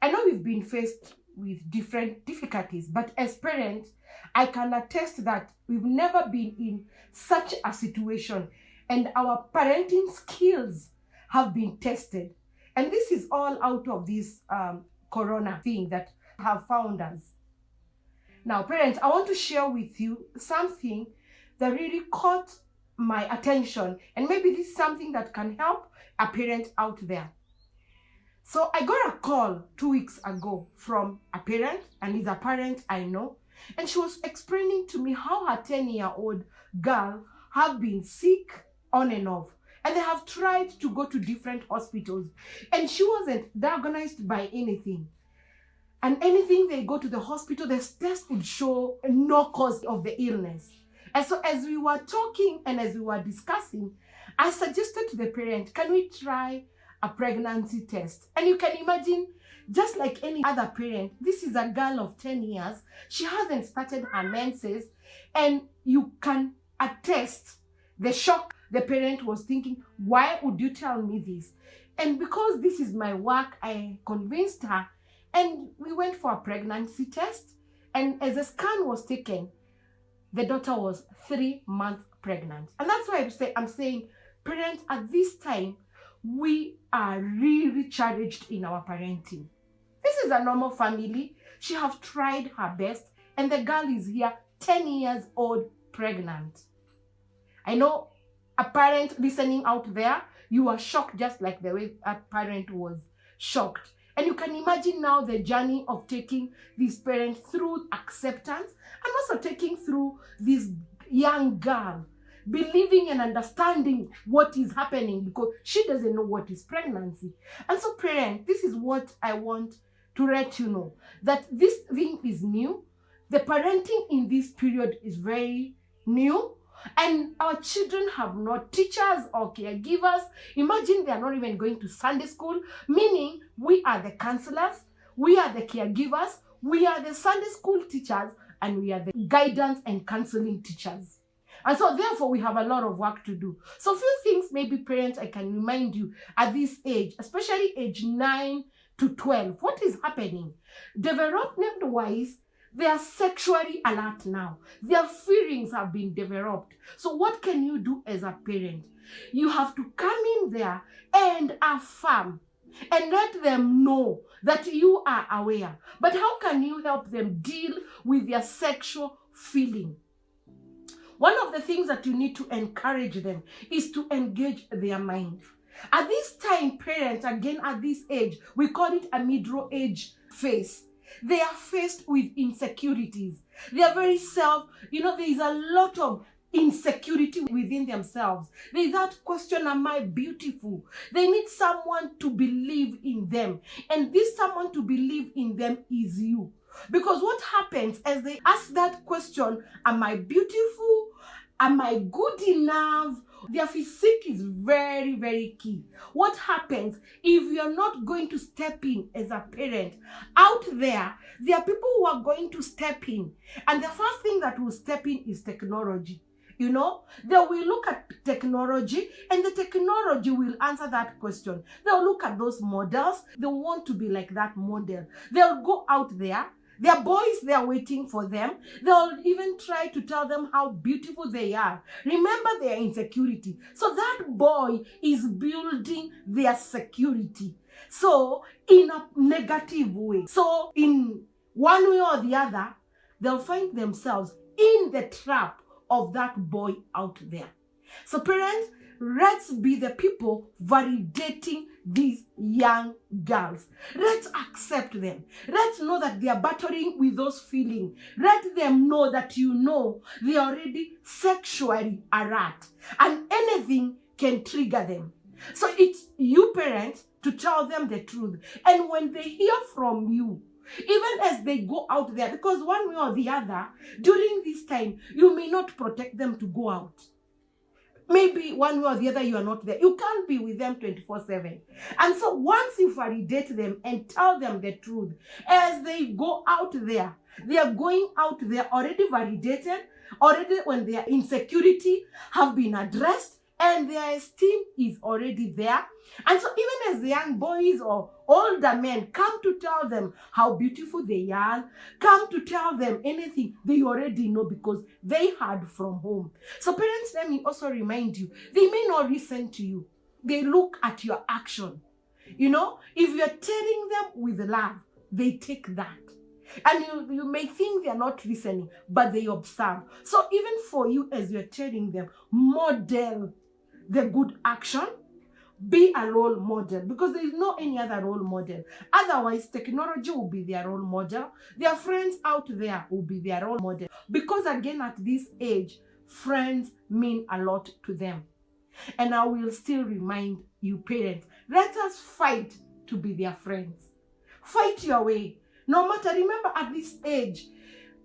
I know we've been faced with different difficulties, but as parents, I can attest that we've never been in such a situation, and our parenting skills have been tested. And this is all out of this corona thing that have found us. Now, parents, I want to share with you something that really caught my attention, and maybe this is something that can help a parent out there. So I got a call 2 weeks ago from a parent, and it's a parent I know, and she was explaining to me how her 10-year-old girl have been sick on and off, and they have tried to go to different hospitals, and she wasn't diagnosed by anything. And anything they go to the hospital, the test would show no cause of the illness. And so as we were talking and as we were discussing, I suggested to the parent, can we try a pregnancy test? And you can imagine, just like any other parent, this is a girl of 10 years. She hasn't started her menses. And you can attest the shock the parent was thinking, why would you tell me this? And because this is my work, I convinced her. And we went for a pregnancy test. And as the scan was taken, the daughter was 3 months pregnant. And that's why I'm saying, parents, at this time, we are really challenged in our parenting. This is a normal family. She have tried her best, and the girl is here 10 years old pregnant. I know a parent listening out there, you are shocked just like the way a parent was shocked. And you can imagine now the journey of taking this parent through acceptance and also taking through this young girl believing and understanding what is happening, because she doesn't know what is pregnancy. And so parents, this is what I want to let you know, that this thing is new. The parenting in this period is very new. And our children have no teachers or caregivers. Imagine they are not even going to Sunday school, meaning we are the counselors, we are the caregivers, we are the Sunday school teachers, and we are the guidance and counseling teachers. And so therefore we have a lot of work to do. So a few things maybe parents I can remind you at this age, especially age 9 to 12, what is happening? Development-wise, they are sexually alert now. Their feelings have been developed. So what can you do as a parent? You have to come in there and affirm and let them know that you are aware. But how can you help them deal with their sexual feeling? One of the things that you need to encourage them is to engage their mind. At this time, parents, again at this age, we call it a middle age phase. They are faced with insecurities. They are very there is a lot of insecurity within themselves. There is that question, am I beautiful? They need someone to believe in them. And this someone to believe in them is you. Because what happens as they ask that question, am I beautiful? Am I good enough? Their physique is very, very key. What happens if you're not going to step in as a parent? Out there are people who are going to step in. And the first thing that will step in is technology. They will look at technology, and the technology will answer that question. They'll look at those models. They want to be like that model. They'll go out there. There are boys there waiting for them. They'll even try to tell them how beautiful they are. Remember their insecurity. So that boy is building their security. So in a negative way. So in one way or the other, they'll find themselves in the trap of that boy out there. So parents, let's be the people validating these young girls. Let's accept them. Let's know that they are battling with those feelings. Let them know that they are already sexually alert and anything can trigger them. So it's you parents to tell them the truth. And when they hear from you, even as they go out there, because one way or the other, during this time, you may not protect them to go out. Maybe one way or the other, you are not there. You can't be with them 24/7. And so once you validate them and tell them the truth, as they go out there, they are going out there already validated, already when their insecurity have been addressed, and their esteem is already there. And so even as the young boys or older men come to tell them how beautiful they are, come to tell them anything, they already know because they heard from home. So parents, let me also remind you, they may not listen to you. They look at your action. You know, if you're telling them with love, they take that. And you may think they're not listening, but they observe. So even for you, as you're telling them, model the good action. Be a role model, because there is no any other role model. Otherwise, technology will be their role model. Their friends out there will be their role model. Because again, at this age, friends mean a lot to them. And I will still remind you, parents, let us fight to be their friends. Fight your way. No matter, remember at this age,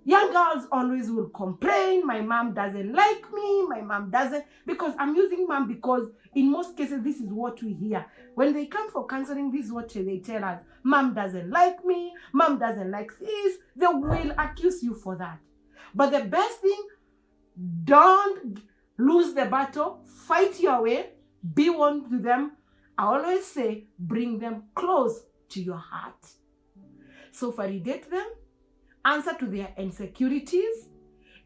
young girls always will complain, my mom doesn't like me, my mom doesn't, because I'm using mom because in most cases, this is what we hear. When they come for counseling, this is what they tell us. Mom doesn't like me, mom doesn't like this. They will accuse you for that. But the best thing, don't lose the battle, fight your way, be one to them. I always say, bring them close to your heart. So validate them, answer to their insecurities,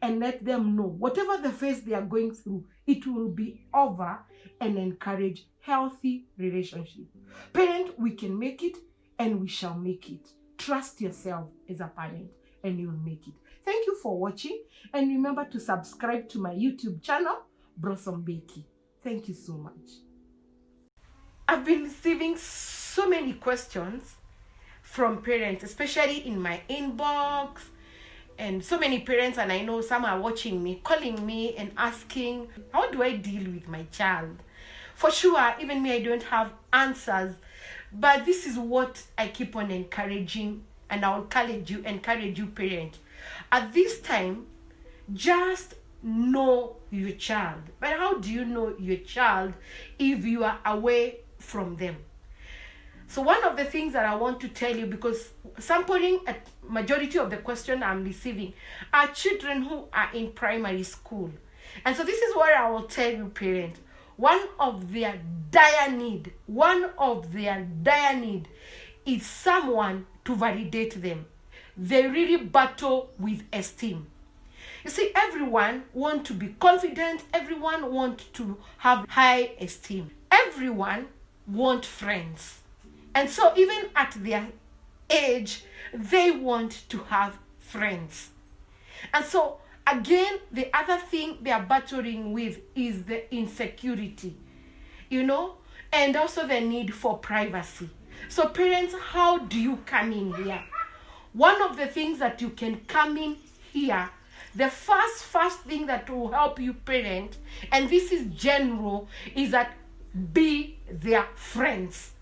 and let them know whatever the phase they are going through, it will be over, and encourage healthy relationship. Parent, we can make it and we shall make it. Trust yourself as a parent and you'll make it. Thank you for watching, and remember to subscribe to my YouTube channel, Blossom Becky. Thank you so much. I've been receiving so many questions from parents, especially in my inbox, and so many parents, and I know some are watching me, calling me and asking, how do I deal with my child? For sure, even me, I don't have answers, but this is what I keep on encouraging, and I'll encourage you parents. At this time, just know your child. But how do you know your child if you are away from them? So one of the things that I want to tell you, because sampling a majority of the question I'm receiving are children who are in primary school. And so this is what I will tell you, parents. One of their dire need is someone to validate them. They really battle with esteem. You see, everyone wants to be confident. Everyone wants to have high esteem. Everyone wants friends. And so even at their age, they want to have friends. And so again, the other thing they are battling with is the insecurity, and also the need for privacy. So parents, how do you come in here? One of the things that you can come in here, the first thing that will help you parent, and this is general, is that be their friends.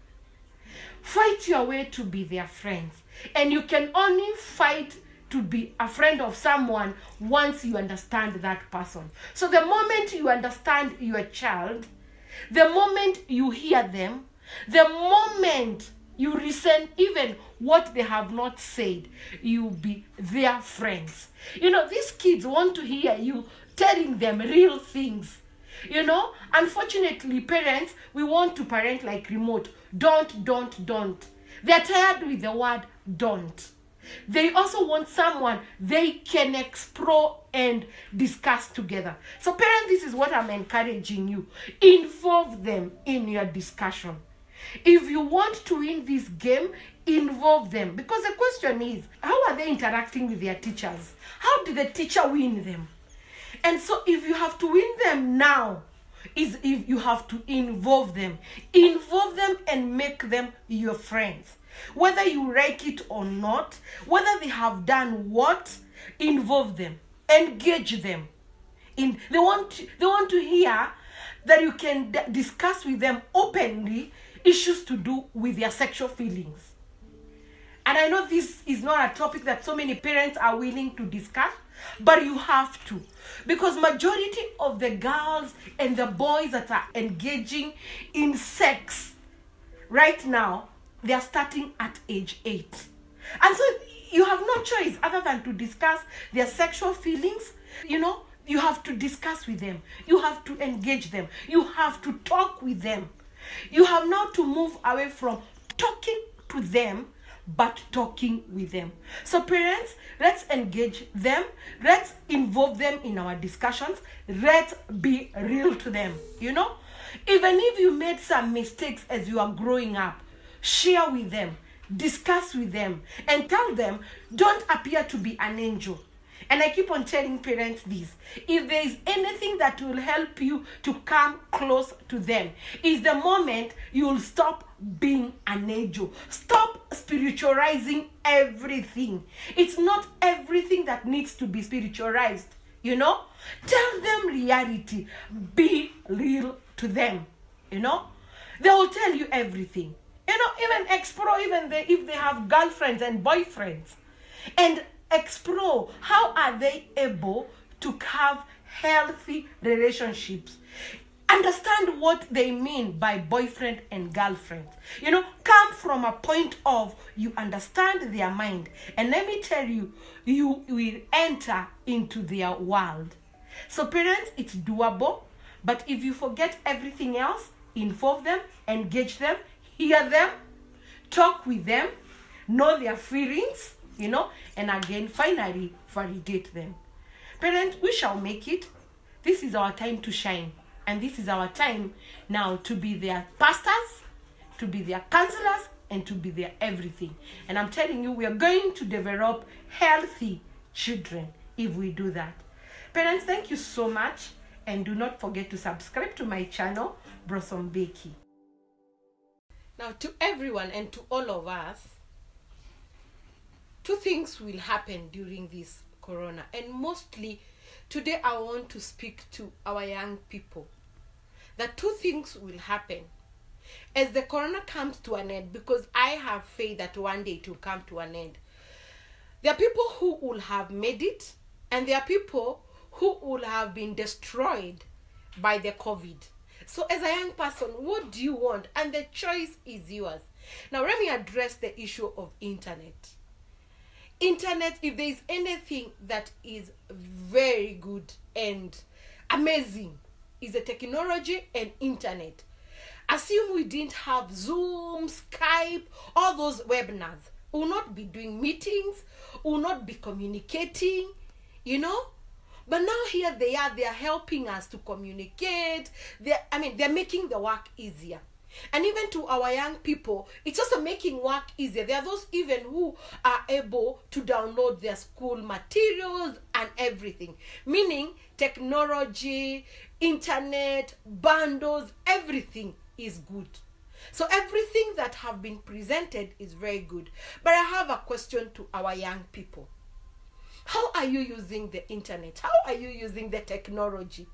Fight your way to be their friends. And you can only fight to be a friend of someone once you understand that person. So the moment you understand your child, the moment you hear them, the moment you listen even what they have not said, you'll be their friends. These kids want to hear you telling them real things. Unfortunately, parents, we want to parent like remote. Don't. They're tired with the word don't. They also want someone they can explore and discuss together. So parents, this is what I'm encouraging you. Involve them in your discussion. If you want to win this game, involve them. Because the question is, how are they interacting with their teachers? How did the teacher win them? And so if you have to win them now, is if you have to involve them and make them your friends. Whether you like it or not, whether they have done what, involve them, engage them. They want to hear that you can discuss with them openly issues to do with their sexual feelings. And I know this is not a topic that so many parents are willing to discuss, but you have to. Because majority of the girls and the boys that are engaging in sex right now, they are starting at age 8. And so you have no choice other than to discuss their sexual feelings. You have to discuss with them. You have to engage them. You have to talk with them. You have now to move away from talking to them, but talking with them. So parents, let's engage them. Let's involve them in our discussions. Let's be real to them. Even if you made some mistakes as you are growing up, share with them, discuss with them, and tell them, don't appear to be an angel. And I keep on telling parents this: if there is anything that will help you to come close to them, is the moment you will stop being an angel. Stop spiritualizing everything. It's not everything that needs to be spiritualized. Tell them reality. Be real to them. They will tell you everything. Even explore, if they have girlfriends and boyfriends, and explore how are they able to have healthy relationships. Understand what they mean by boyfriend and girlfriend. Come from a point of you understand their mind, and let me tell you, you will enter into their world. So parents, it's doable, but if you forget everything else, involve them, engage them, hear them, talk with them, know their feelings, and again, finally, validate them. Parents, we shall make it. This is our time to shine. And this is our time now to be their pastors, to be their counselors, and to be their everything. And I'm telling you, we are going to develop healthy children if we do that. Parents, thank you so much. And do not forget to subscribe to my channel, Blossom Becky. Now, to everyone and to all of us, two things will happen during this corona. And mostly, today I want to speak to our young people. That two things will happen as the corona comes to an end, because I have faith that one day it will come to an end. There are people who will have made it, and there are people who will have been destroyed by the COVID. So as a young person, what do you want? And the choice is yours. Now let me address the issue of internet. Internet, if there is anything that is very good and amazing, is the technology and internet. Assume we didn't have Zoom, Skype, all those webinars. We will not be doing meetings, we will not be communicating, But now here they are helping us to communicate. They're making the work easier. And even to our young people, it's also making work easier. There are those even who are able to download their school materials and everything. Meaning technology, internet, bundles, everything is good. So everything that have been presented is very good. But I have a question to our young people. How are you using the internet? How are you using the technology?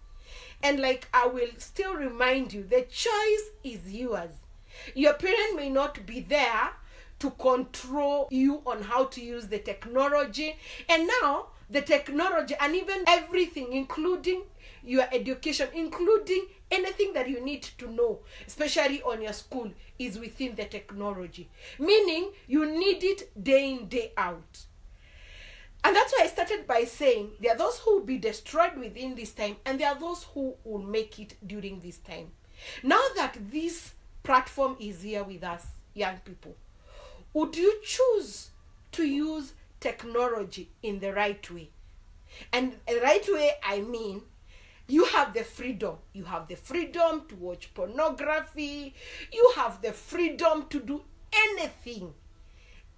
And I will still remind you, the choice is yours. Your parent may not be there to control you on how to use the technology. And now, the technology and even everything, including your education, including anything that you need to know, especially on your school, is within the technology. Meaning, you need it day in, day out. And that's why I started by saying there are those who will be destroyed within this time, and there are those who will make it during this time. Now that this platform is here with us, young people, would you choose to use technology in the right way? And the right way, I mean, you have the freedom. You have the freedom to watch pornography. You have the freedom to do anything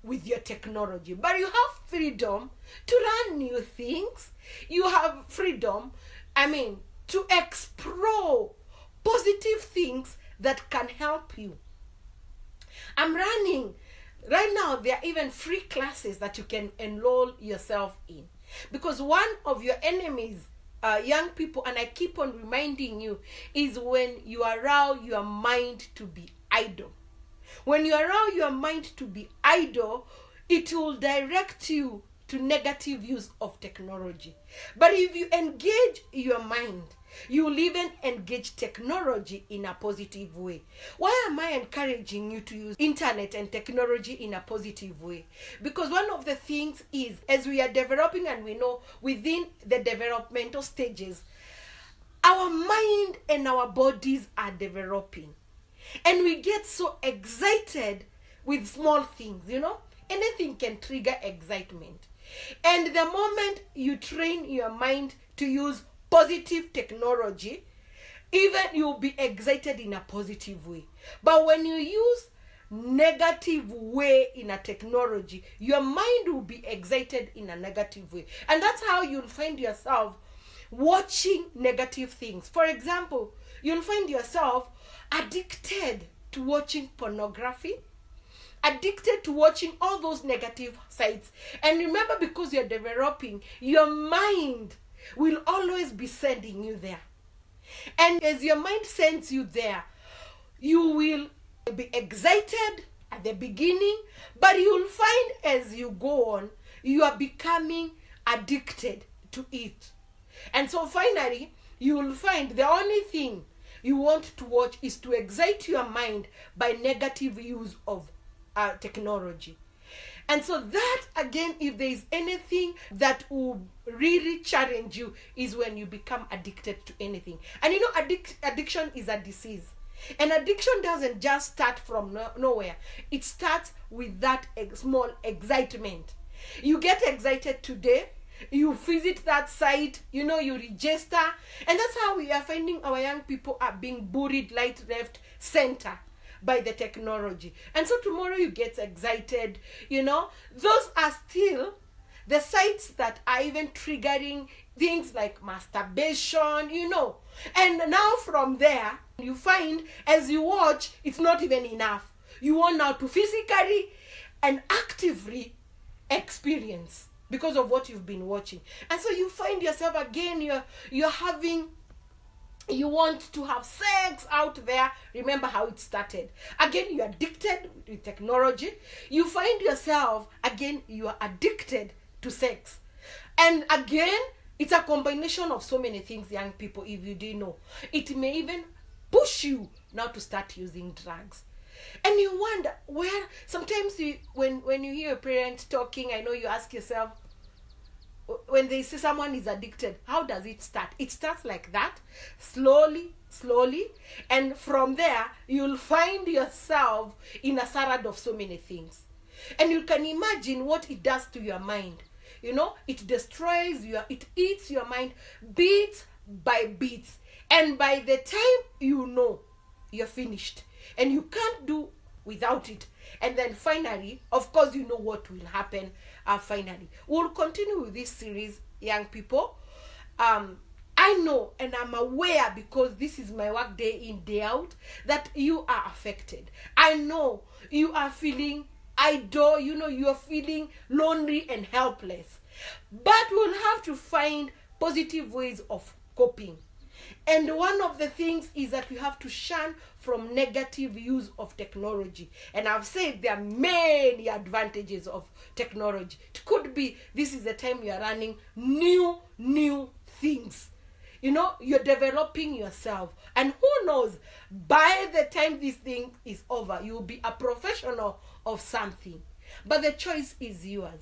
with your technology, but you have freedom to learn new things. You have freedom, to explore positive things that can help you. I'm running right now. There are even free classes that you can enroll yourself in, because one of your enemies, young people, and I keep on reminding you, is when you allow your mind to be idle. When you allow your mind to be idle, it will direct you to negative use of technology. But if you engage your mind, You will even engage technology in a positive way. Why am I encouraging you to use internet and technology in a positive way? Because one of the things is, as we are developing, and we know within the developmental stages, our mind and our bodies are developing. And we get so excited with small things, Anything can trigger excitement. And the moment you train your mind to use positive technology, even you'll be excited in a positive way. But when you use negative way in a technology, your mind will be excited in a negative way. And that's how you'll find yourself watching negative things. For example, you'll find yourself addicted to watching pornography, addicted to watching all those negative sites. And remember, because you're developing, your mind will always be sending you there. And as your mind sends you there, you will be excited at the beginning, but you'll find as you go on, you are becoming addicted to it. And so finally, you will find the only thing you want to watch is to excite your mind by negative use of technology. And so that, again, if there is anything that will really challenge you, is when you become addicted to anything. And addiction is a disease. And addiction doesn't just start from nowhere. It starts with that small excitement. You get excited today, you visit that site, you register, and that's how we are finding our young people are being bullied right, left, center by the technology. And so tomorrow you get excited, those are still the sites that are even triggering things like masturbation, and now from there you find as you watch, it's not even enough. You want now to physically and actively experience because of what you've been watching. And so you find yourself again, you want to have sex out there. Remember how it started. Again, you're addicted to technology. You find yourself, again, you are addicted to sex. And again, it's a combination of so many things, young people, if you didn't know. It may even push you now to start using drugs. And you wonder, sometimes when you hear a parent talking, I know you ask yourself, when they say someone is addicted, how does it start? It starts like that, slowly, and from there, you'll find yourself in a sarad of so many things. And you can imagine what it does to your mind. It destroys it eats your mind bit by bit. And by the time you're finished, and you can't do without it. And then finally, of course, you know what will happen finally. We'll continue with this series, young people. I know and I'm aware, because this is my work day in, day out, that you are affected. I know you are feeling idle, you are feeling lonely and helpless. But we'll have to find positive ways of coping. And one of the things is that we have to shun from negative use of technology. And I've said there are many advantages of technology. It could be this is the time you are running new things. You're developing yourself. And who knows, by the time this thing is over, you'll be a professional of something. But the choice is yours.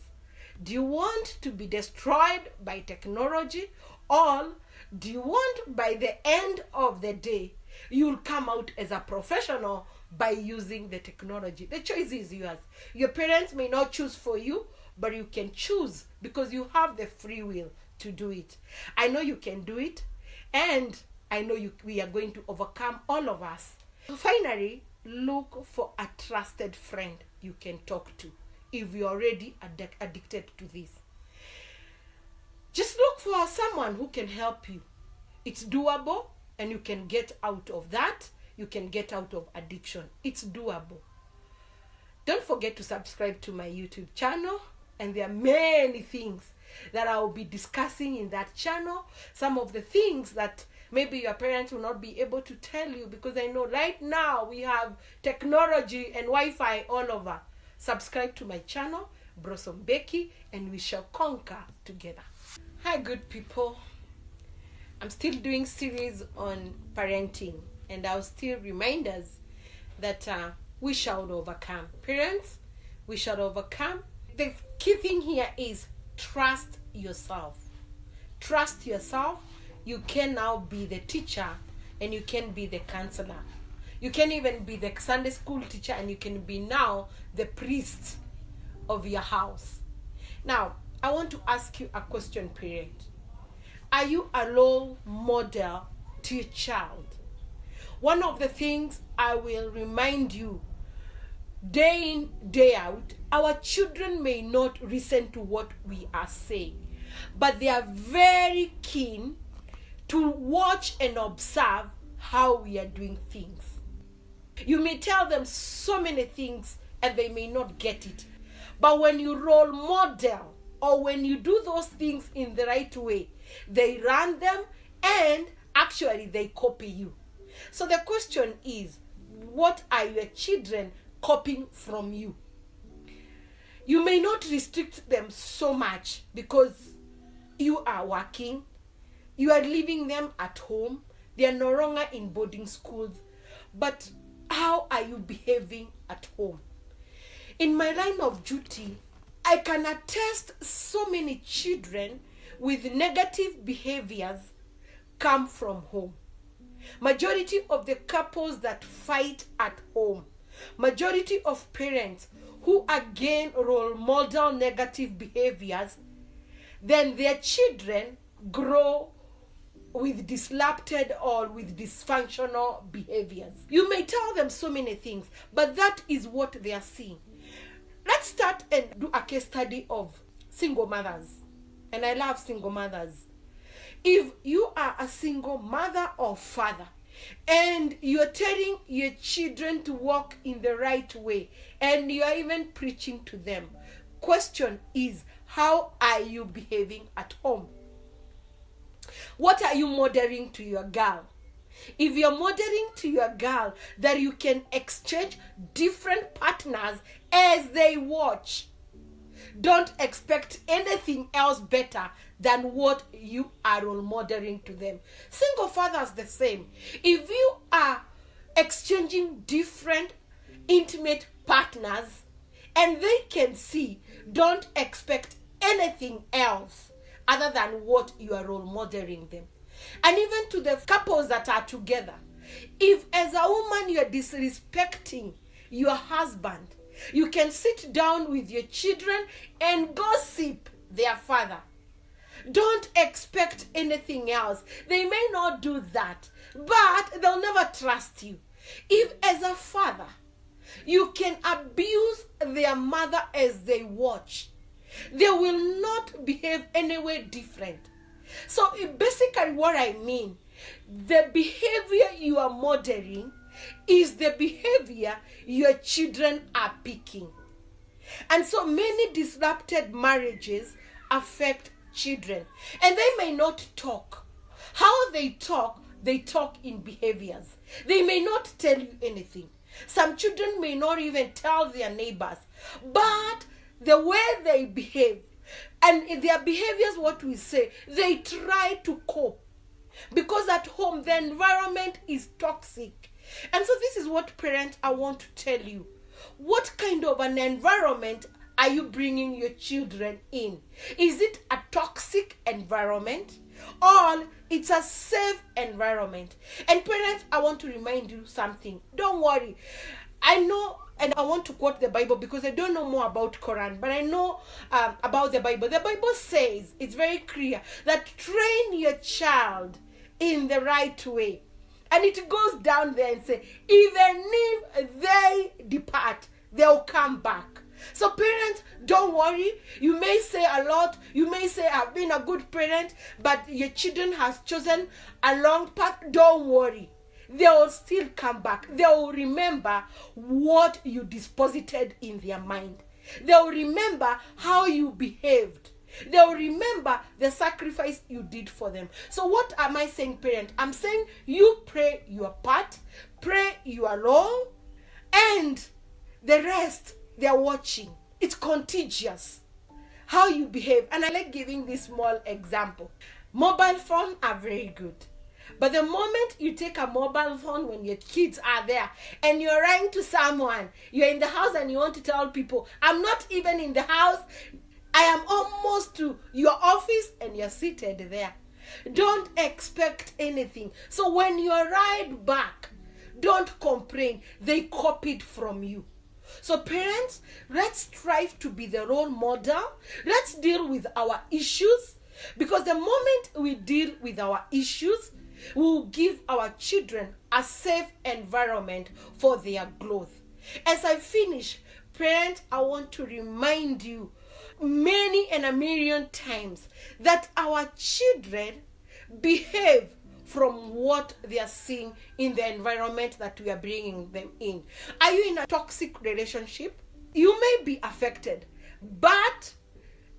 Do you want to be destroyed by technology, or do you want by the end of the day you'll come out as a professional by using the technology? The choice is yours. Your parents may not choose for you, but you can choose because you have the free will to do it. I know you can do it, and I know we are going to overcome, all of us. Finally, look for a trusted friend you can talk to if you're already addicted to this. Just look for someone who can help you. It's doable, and you can get out of that. You can get out of addiction. It's doable. Don't forget to subscribe to my YouTube channel, and there are many things that I will be discussing in that channel. Some of the things that maybe your parents will not be able to tell you, because I know right now we have technology and Wi-Fi all over. Subscribe to my channel, Blossom Becky, and we shall conquer together. Hi, good people. I'm still doing series on parenting, and I'll still remind us that we shall overcome. Parents, we shall overcome. The key thing here is trust yourself. Trust yourself. You can now be the teacher, and you can be the counselor. You can even be the Sunday school teacher, and you can be now the priest of your house. Now, I want to ask you a question, parent. Are you a role model to your child? One of the things I will remind you, day in, day out, our children may not listen to what we are saying, but they are very keen to watch and observe how we are doing things. You may tell them so many things and they may not get it. But when you role model, or when you do those things in the right way, they run them and actually they copy you. So the question is, what are your children copying from you? You may not restrict them so much because you are working, you are leaving them at home, they are no longer in boarding schools, but how are you behaving at home? In my line of duty, I can attest so many children with negative behaviors come from home. Majority of the couples that fight at home, majority of parents who again role model negative behaviors, then their children grow with disrupted or with dysfunctional behaviors. You may tell them so many things, but that is what they are seeing. Let's start and do a case study of single mothers. And I love single mothers. If you are a single mother or father, and you're telling your children to walk in the right way, and you are even preaching to them, question is, how are you behaving at home? What are you modeling to your girl? If you're modeling to your girl that you can exchange different partners as they watch, don't expect anything else better than what you are role modeling to them. Single fathers the same. If you are exchanging different intimate partners and they can see, don't expect anything else other than what you are role modeling them. And even to the couples that are together, if as a woman you are disrespecting your husband, you can sit down with your children and gossip their father. Don't expect anything else. They may not do that, but they'll never trust you. If as a father, you can abuse their mother as they watch, they will not behave any way different. So basically what I mean, the behavior you are modeling is the behavior your children are picking. And so many disrupted marriages affect children. And they may not talk. How they talk in behaviors. They may not tell you anything. Some children may not even tell their neighbors. But the way they behave, and in their behaviors, what we say, they try to cope. Because at home, the environment is toxic. And so this is what parents, I want to tell you. What kind of an environment are you bringing your children in? Is it a toxic environment? Or it's a safe environment? And parents, I want to remind you something. Don't worry. I know, and I want to quote the Bible because I don't know more about Quran, but I know about the Bible. The Bible says, it's very clear, that train your child in the right way. And it goes down there and say, even if they depart, they'll come back. So parents, don't worry. You may say a lot. You may say, I've been a good parent, but your children has chosen a wrong path. Don't worry. They will still come back. They will remember what you deposited in their mind. They will remember how you behaved. They will remember the sacrifice you did for them. So what am I saying, parent? I'm saying you pray your part, pray your role, and the rest, they're watching. It's contagious how you behave. And I like giving this small example. Mobile phones are very good. But the moment you take a mobile phone when your kids are there and you're writing to someone, you're in the house and you want to tell people, I'm not even in the house, I am almost to your office, and you're seated there. Don't expect anything. So when you write back, don't complain. They copied from you. So parents, let's strive to be the role model. Let's deal with our issues, because the moment we deal with our issues, we will give our children a safe environment for their growth. As I finish, parents, I want to remind you many and a million times that our children behave from what they are seeing in the environment that we are bringing them in. Are you in a toxic relationship? You may be affected, but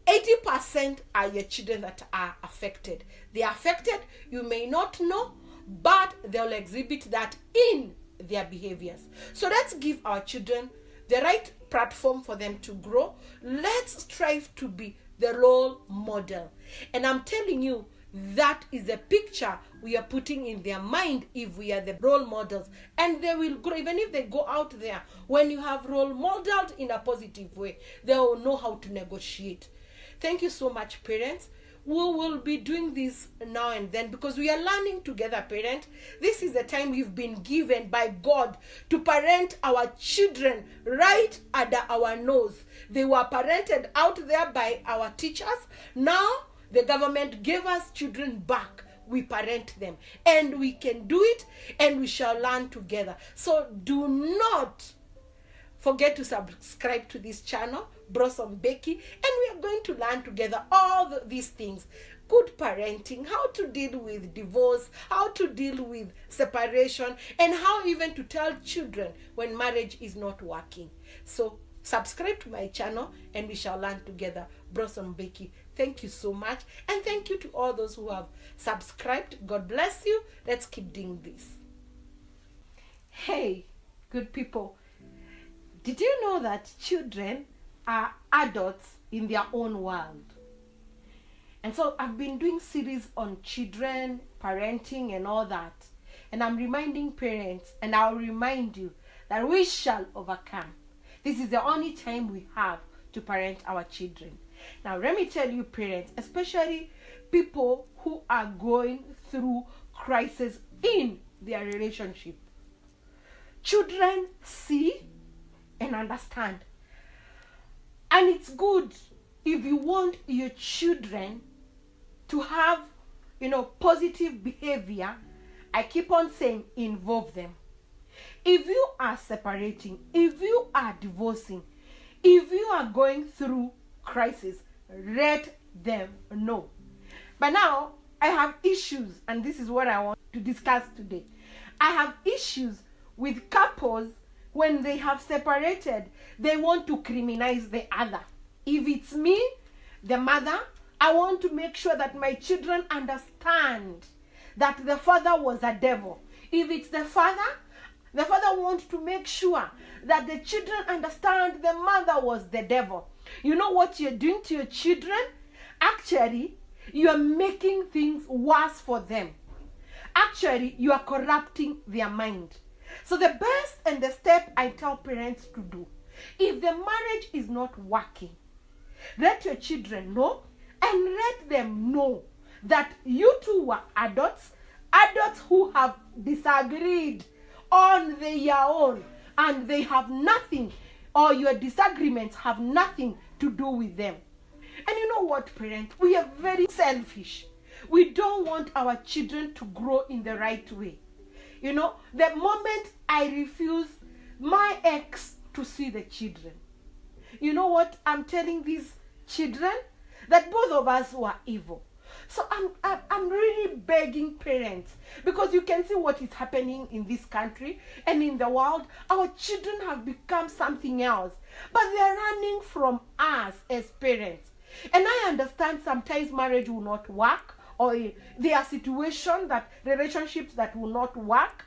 80% are your children that are affected. They are affected, you may not know, but they'll exhibit that in their behaviors. So let's give our children the right platform for them to grow. Let's strive to be the role model. And I'm telling you, that is a picture we are putting in their mind if we are the role models. And they will grow. Even if they go out there, when you have role modeled in a positive way, they will know how to negotiate. Thank you so much, parents. We will be doing this now and then because we are learning together, parents. This is the time we've been given by God to parent our children right under our nose. They were parented out there by our teachers. Now the government gave us children back. We parent them, and we can do it, and we shall learn together. So do not forget to subscribe to this channel, Blossom Becky, and we are going to learn together all these things. Good parenting, how to deal with divorce, how to deal with separation, and how even to tell children when marriage is not working. So subscribe to my channel and we shall learn together. Blossom Becky. Thank you so much. And thank you to all those who have subscribed. God bless you. Let's keep doing this. Hey, good people. Did you know that children are adults in their own world? And so I've been doing series on children, parenting, and all that. And I'm reminding parents, and I'll remind you, that we shall overcome. This is the only time we have to parent our children. Now, let me tell you, parents, especially people who are going through crisis in their relationship. Children see and understand. And it's good if you want your children to have, positive behavior. I keep on saying, involve them. If you are separating, if you are divorcing, if you are going through crisis, let them know. But now, I have issues, and this is what I want to discuss today. I have issues with couples when they have separated, they want to criminalize the other. If it's me, the mother, I want to make sure that my children understand that the father was a devil. If it's the father wants to make sure that the children understand the mother was the devil. You know what you're doing to your children? Actually, you are making things worse for them. Actually, you are corrupting their mind. So the best and the step I tell parents to do, if the marriage is not working, let your children know, and let them know that you two were adults who have disagreed on their own, and they have nothing, or your disagreements have nothing to do with them. And you know what, parents? We are very selfish. We don't want our children to grow in the right way. The moment I refuse my ex to see the children, you know what I'm telling these children? That both of us were evil. So I'm really begging parents, because you can see what is happening in this country and in the world. Our children have become something else, but they're running from us as parents. And I understand sometimes marriage will not work, or there are situations, that relationships that will not work,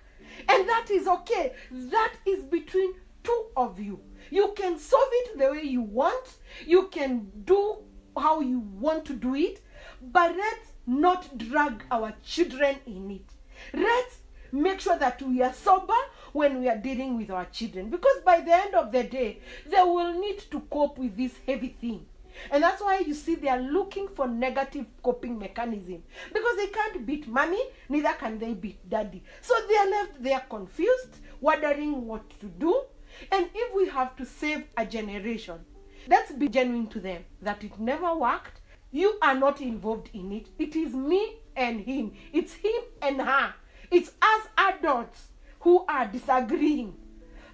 and that is okay. That is between two of you. You can solve it the way you want. You can do how you want to do it, but let not drag our children in it. Let's make sure that we are sober when we are dealing with our children, because by the end of the day, they will need to cope with this heavy thing. And that's why you see they are looking for negative coping mechanism, because they can't beat mommy, neither can they beat daddy. So they are left there confused, wondering what to do. And if we have to save a generation, let's be genuine to them that it never worked. You are not involved in it. It is me and him. It's him and her. It's us adults who are disagreeing.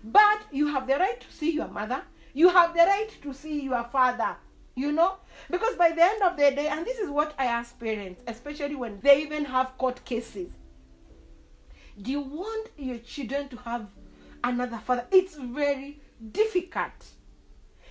But you have the right to see your mother. You have the right to see your father. You know, because by the end of the day, and this is what I ask parents, especially when they even have court cases, do you want your children to have another father? It's very difficult.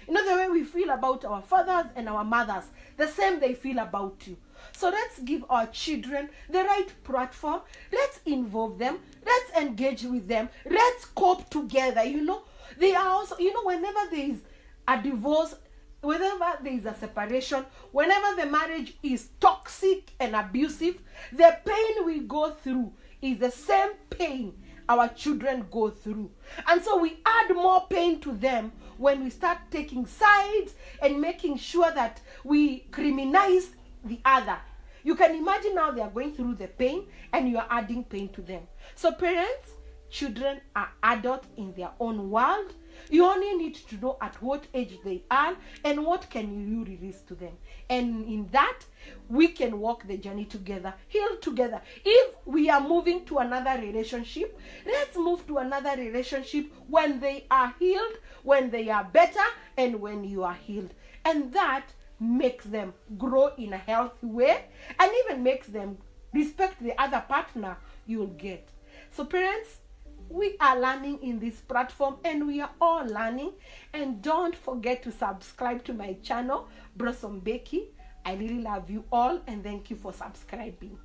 You know, the way we feel about our fathers and our mothers, the same they feel about you. So let's give our children the right platform. Let's involve them. Let's engage with them. Let's cope together. You know, they are also, you know, whenever there is a divorce, whenever there is a separation, whenever the marriage is toxic and abusive, the pain we go through is the same pain our children go through. And so we add more pain to them when we start taking sides and making sure that we criminalize the other. You can imagine now they are going through the pain and you are adding pain to them. So parents, children are adults in their own world. You only need to know at what age they are and what can you release to them. And in that, we can walk the journey together, heal together. If we are moving to another relationship, let's move to another relationship when they are healed, when they are better, and when you are healed. And that makes them grow in a healthy way and even makes them respect the other partner you'll get. So parents, we are learning in this platform and we are all learning. And don't forget to subscribe to my channel, Blossom Becky. I really love you all and thank you for subscribing.